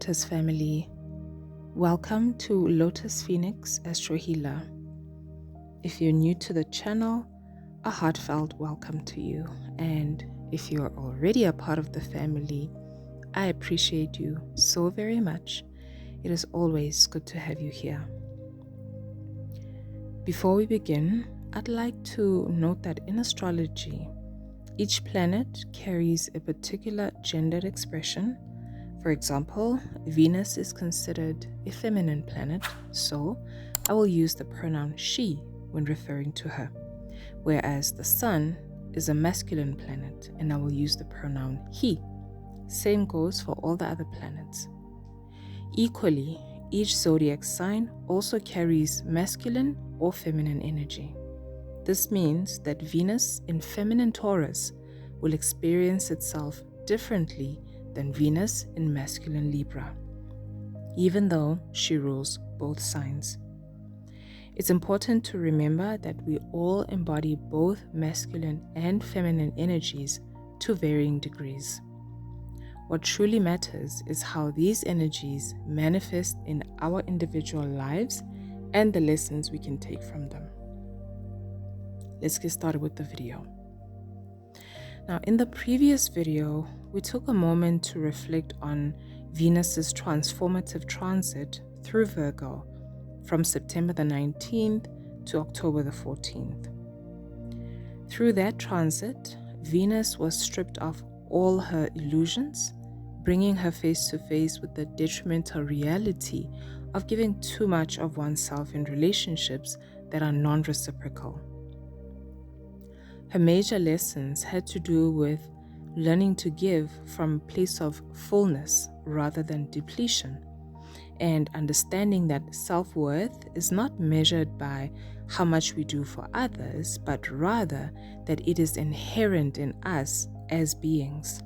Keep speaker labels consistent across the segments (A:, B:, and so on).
A: Lotus Family. Welcome to Lotus Phoenix Astro Healer. If you're new to the channel, a heartfelt welcome to you. And if you're already a part of the family, I appreciate you so very much. It is always good to have you here. Before we begin, I'd like to note that in astrology, each planet carries a particular gendered expression. For example, Venus is considered a feminine planet, so I will use the pronoun she when referring to her, whereas the Sun is a masculine planet and I will use the pronoun he. Same goes for all the other planets. Equally, each zodiac sign also carries masculine or feminine energy. This means that Venus in feminine Taurus will experience itself differently than Venus in masculine Libra, even though she rules both signs. It's important to remember that we all embody both masculine and feminine energies to varying degrees. What truly matters is how these energies manifest in our individual lives and the lessons we can take from them. Let's get started with the video. Now, in the previous video, we took a moment to reflect on Venus's transformative transit through Virgo from September the 19th to October the 14th. Through that transit, Venus was stripped of all her illusions, bringing her face to face with the detrimental reality of giving too much of oneself in relationships that are non-reciprocal. Her major lessons had to do with learning to give from a place of fullness rather than depletion, and understanding that self-worth is not measured by how much we do for others, but rather that it is inherent in us as beings.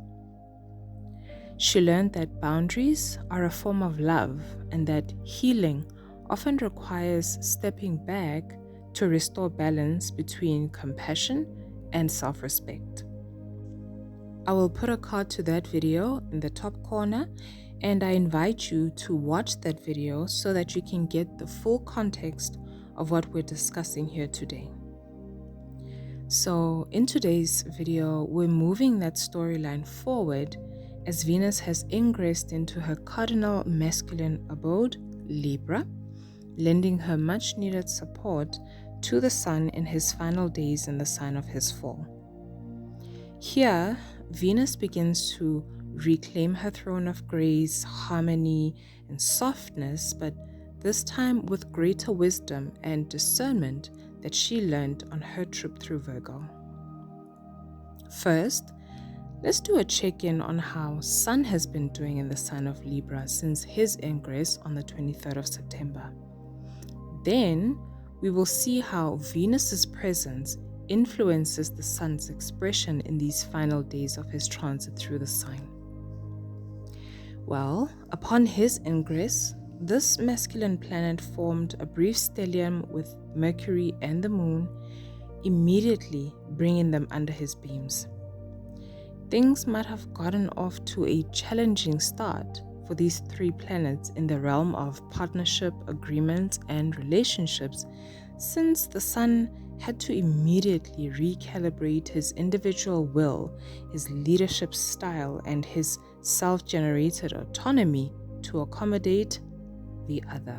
A: She learned that boundaries are a form of love and that healing often requires stepping back to restore balance between compassion and self-respect. I will put a card to that video in the top corner, and I invite you to watch that video so that you can get the full context of what we're discussing here today. So in today's video, we're moving that storyline forward as Venus has ingressed into her cardinal masculine abode, Libra, lending her much needed support to the Sun in his final days in the sign of his fall. Here, Venus begins to reclaim her throne of grace, harmony, and softness, but this time with greater wisdom and discernment that she learned on her trip through Virgo. First, let's do a check-in on how Sun has been doing in the sign of Libra since his ingress on the 23rd of September. Then, we will see how Venus's presence influences the Sun's expression in these final days of his transit through the sign. Well, upon his ingress, this masculine planet formed a brief stellium with Mercury and the Moon, immediately bringing them under his beams. Things might have gotten off to a challenging start for these three planets in the realm of partnership, agreements, and relationships, since the Sun had to immediately recalibrate his individual will, his leadership style, and his self-generated autonomy to accommodate the other.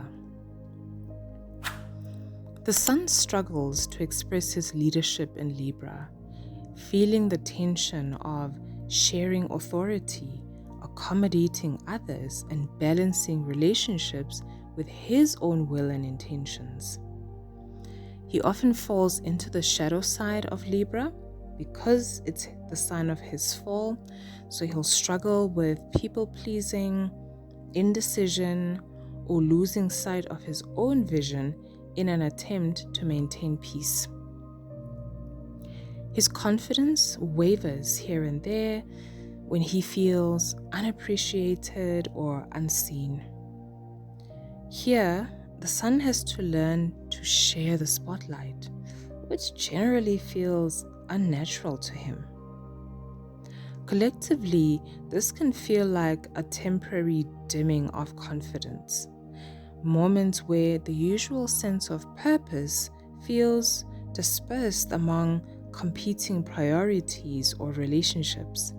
A: The Sun struggles to express his leadership in Libra, feeling the tension of sharing authority, accommodating others, and balancing relationships with his own will and intentions. He often falls into the shadow side of Libra because it's the sign of his fall, so he'll struggle with people-pleasing, indecision, or losing sight of his own vision in an attempt to maintain peace. His confidence wavers here and there when he feels unappreciated or unseen. Here, the Sun has to learn to share the spotlight, which generally feels unnatural to him. Collectively, this can feel like a temporary dimming of confidence, moments where the usual sense of purpose feels dispersed among competing priorities or relationships.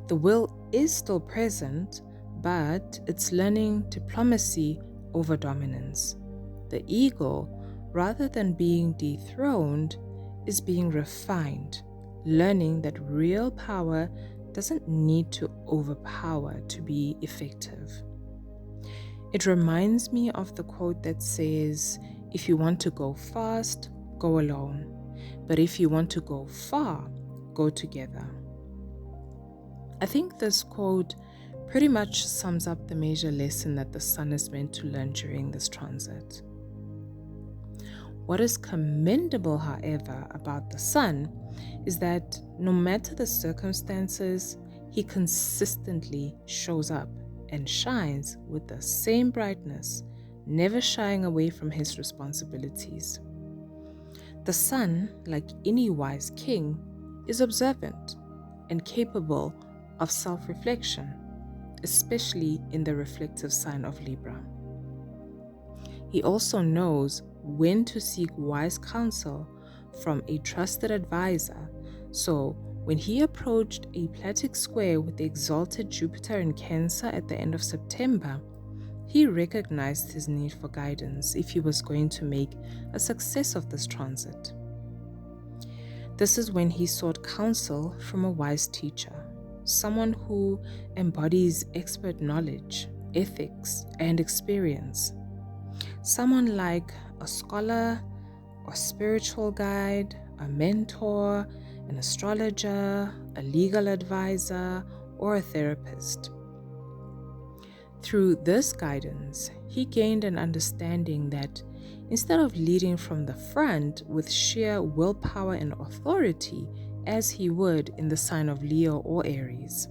A: The will is still present, but it's learning diplomacy over dominance. The ego, rather than being dethroned, is being refined, learning that real power doesn't need to overpower to be effective. It reminds me of the quote that says, "If you want to go fast, go alone. But if you want to go far, go together." I think this quote pretty much sums up the major lesson that the sun is meant to learn during this transit. What is commendable, however, about the sun is that no matter the circumstances, he consistently shows up and shines with the same brightness, never shying away from his responsibilities. The sun, like any wise king, is observant and capable of self-reflection, especially in the reflective sign of Libra. He also knows when to seek wise counsel from a trusted advisor, so when he approached a Platic square with the exalted Jupiter in Cancer at the end of September, he recognized his need for guidance if he was going to make a success of this transit. This is when he sought counsel from a wise teacher, someone who embodies expert knowledge, ethics, and experience. Someone like a scholar or spiritual guide, a mentor, an astrologer, a legal advisor, or a therapist. Through this guidance, he gained an understanding that instead of leading from the front with sheer willpower and authority, as he would in the sign of Leo or Aries,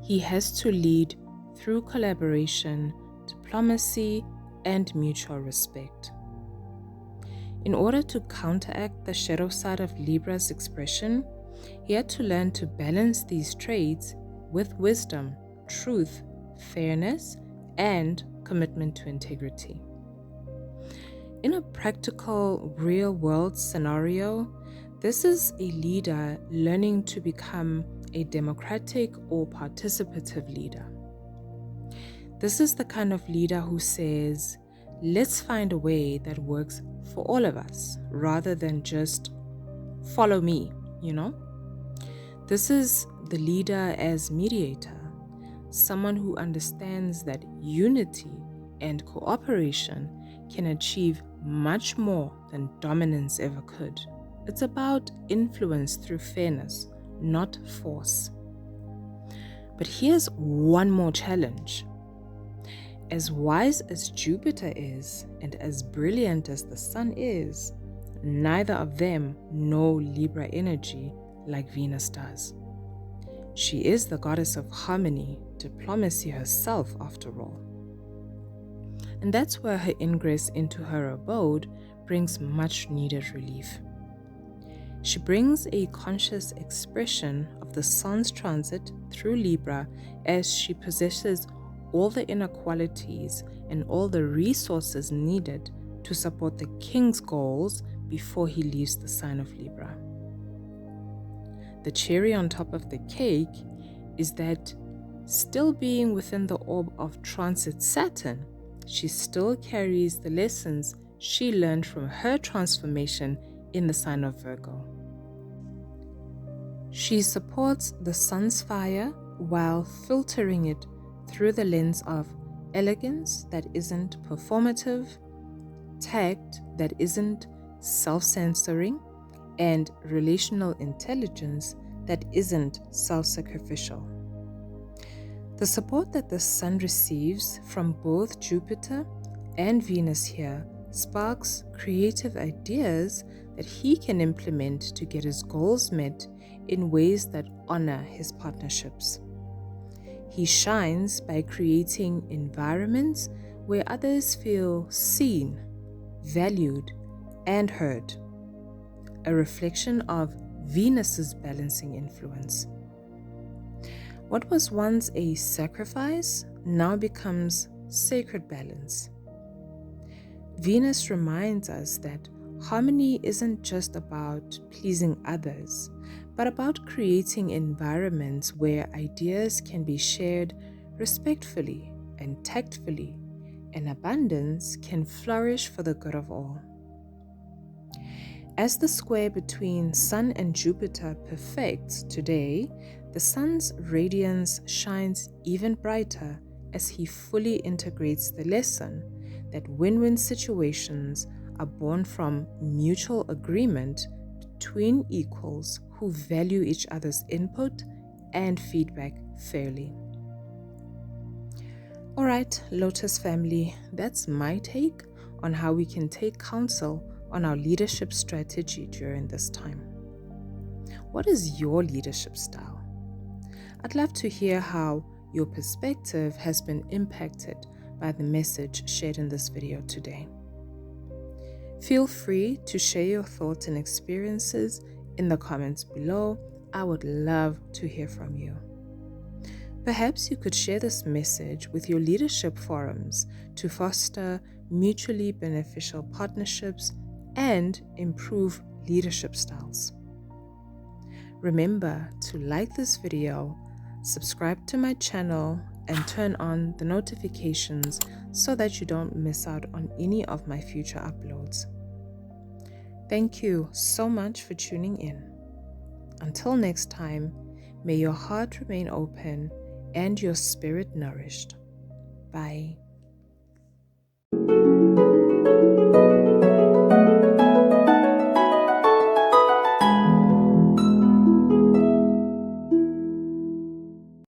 A: he has to lead through collaboration, diplomacy, and mutual respect. In order to counteract the shadow side of Libra's expression, he had to learn to balance these traits with wisdom, truth, fairness, and commitment to integrity. In a practical, real-world scenario, this is a leader learning to become a democratic or participative leader. This is the kind of leader who says, let's find a way that works for all of us, rather than just follow me, This is the leader as mediator, someone who understands that unity and cooperation can achieve much more than dominance ever could. It's about influence through fairness, not force. But here's one more challenge. As wise as Jupiter is, and as brilliant as the sun is, neither of them know Libra energy like Venus does. She is the goddess of harmony, diplomacy herself, after all. And that's where her ingress into her abode brings much needed relief. She brings a conscious expression of the sun's transit through Libra, as she possesses all the inner qualities and all the resources needed to support the king's goals before he leaves the sign of Libra. The cherry on top of the cake is that, still being within the orb of transit Saturn, she still carries the lessons she learned from her transformation in the sign of Virgo. She supports the sun's fire while filtering it through the lens of elegance that isn't performative, tact that isn't self-censoring, and relational intelligence that isn't self-sacrificial. The support that the sun receives from both Jupiter and Venus here sparks creative ideas that he can implement to get his goals met in ways that honor his partnerships. He shines by creating environments where others feel seen, valued, and heard, a reflection of Venus's balancing influence. What was once a sacrifice now becomes sacred balance. Venus reminds us that harmony isn't just about pleasing others, but about creating environments where ideas can be shared respectfully and tactfully, and abundance can flourish for the good of all. As the square between Sun and Jupiter perfects today, the Sun's radiance shines even brighter as he fully integrates the lesson that win-win situations are born from mutual agreement between equals who value each other's input and feedback fairly. Alright, Lotus family, that's my take on how we can take counsel on our leadership strategy during this time. What is your leadership style? I'd love to hear how your perspective has been impacted by the message shared in this video today. Feel free to share your thoughts and experiences in the comments below. I would love to hear from you. Perhaps you could share this message with your leadership forums to foster mutually beneficial partnerships and improve leadership styles. Remember to like this video, subscribe to my channel, and turn on the notifications so that you don't miss out on any of my future uploads. Thank you so much for tuning in. Until next time, may your heart remain open and your spirit nourished. Bye.